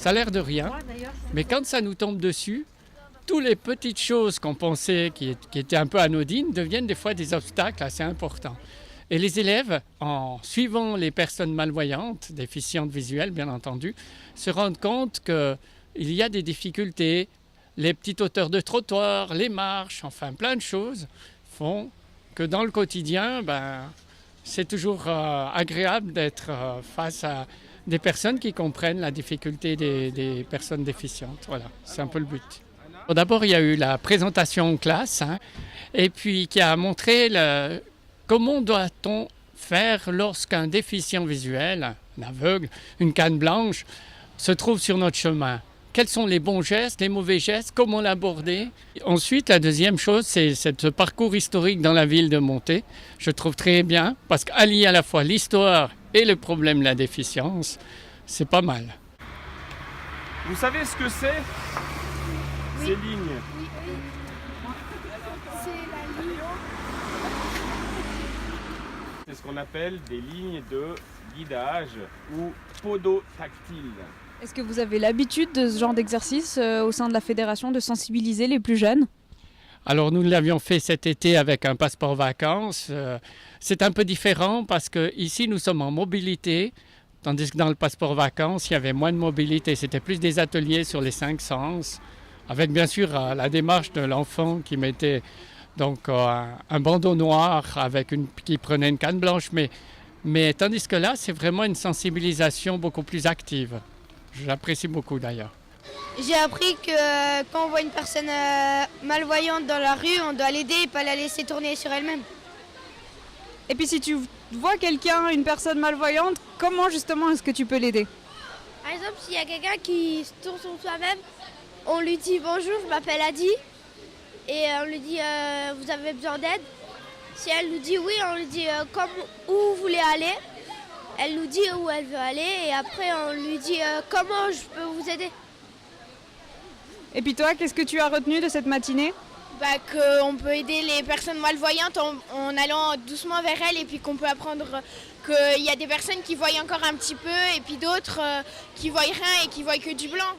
Ça a l'air de rien, mais quand ça nous tombe dessus, toutes les petites choses qu'on pensait qui étaient un peu anodines deviennent des fois des obstacles assez importants. Et les élèves, en suivant les personnes malvoyantes, déficientes visuelles bien entendu, se rendent compte qu'il y a des difficultés. Les petites hauteurs de trottoir, les marches, enfin plein de choses font que dans le quotidien, c'est toujours agréable d'être face à des personnes qui comprennent la difficulté des personnes déficientes. Voilà, c'est un peu le but. D'abord, il y a eu la présentation en classe, et puis qui a montré comment doit-on faire lorsqu'un déficient visuel, un aveugle, une canne blanche, se trouve sur notre chemin. Quels sont les bons gestes, les mauvais gestes, comment l'aborder. Ensuite, la deuxième chose, c'est ce parcours historique dans la ville de Monté. Je trouve très bien, parce qu'allier à la fois l'histoire et le problème de la déficience, c'est pas mal. Vous savez ce que c'est, Oui. ces lignes? Oui, oui. C'est la ligne. C'est ce qu'on appelle des lignes de guidage ou podotactiles. Est-ce que vous avez l'habitude de ce genre d'exercice au sein de la fédération, de sensibiliser les plus jeunes? Alors nous l'avions fait cet été avec un passeport vacances. C'est un peu différent parce qu'ici nous sommes en mobilité, tandis que dans le passeport vacances il y avait moins de mobilité. C'était plus des ateliers sur les 5 sens, avec bien sûr la démarche de l'enfant qui mettait donc un bandeau noir qui prenait une canne blanche. Mais tandis que là c'est vraiment une sensibilisation beaucoup plus active. J'apprécie beaucoup d'ailleurs. J'ai appris que quand on voit une personne malvoyante dans la rue, on doit l'aider et pas la laisser tourner sur elle-même. Et puis si tu vois quelqu'un, une personne malvoyante, comment justement est-ce que tu peux l'aider? Par exemple, s'il y a quelqu'un qui se tourne sur soi-même, on lui dit bonjour, je m'appelle Adi, et on lui dit vous avez besoin d'aide. Si elle nous dit oui, on lui dit où vous voulez aller. Elle nous dit où elle veut aller et après on lui dit comment je peux vous aider. Et puis toi, qu'est-ce que tu as retenu de cette matinée? Qu'on peut aider les personnes malvoyantes en allant doucement vers elles et puis qu'on peut apprendre qu'il y a des personnes qui voient encore un petit peu et puis d'autres qui voient rien et qui voient que du blanc.